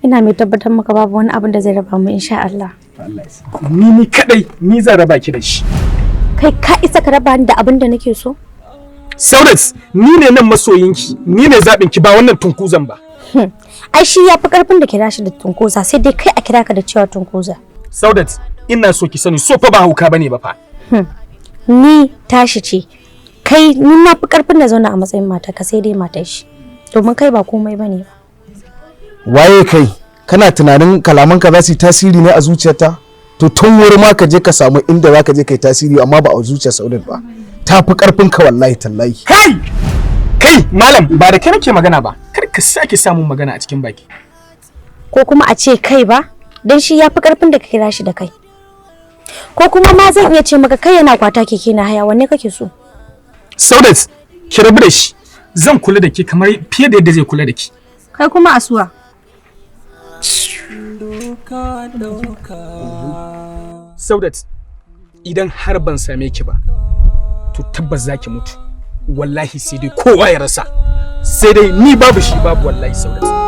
ina mai tabbatar maka babu wani abin da zai raba mu insha Allah. Ni kadai ni zan raba ki da shi. Kai ka isa ka raba ni da abin da nake so? Saudat, ni ne nan masoyinki, ni ne zaɓin ki ba wannan tunkuzan ba. Ai shi ya fi karfin da kira shi da tunkuza, sai dai kai a kira ka da cewa tunkuza. Saudat, ina so ki sani so fa ba hauka bane ba fa. Ni tashi ce. Kai ni na fi karfin da zauna a matsayin matarka sai dai matar shi. Domin kai ba komai bane ba. Waye kai? Kana tunanin kalamanka za su yi tasiri ne a zuciyarta? To tun wuri ma ka je ka samu inda za ka je kai tasiri amma ba a zuciyar Saudat ba. Ta fi karfin ka wallahi tallahi. Kai malam ba da kai nake magana ba. Kar ka sake samun magana a cikin baki. Ko kuma a ce kai ba, dan shi ya fi karfin da ka kira shi da kai. Ko kuma ma zan iya ce maka kai yana kwata keke na haya, wanne kake so? Saudat, ki rabu da shi. Zan kula da ki kamar fiye da yadda zai kula da ki. Kai kuma asuwa. Saudat, idan har ban same ki ba, to tabbas zaki mutu. Wallahi sai dai kowa ya rasa. Sai dai ni babu shi babu wallahi Saudat.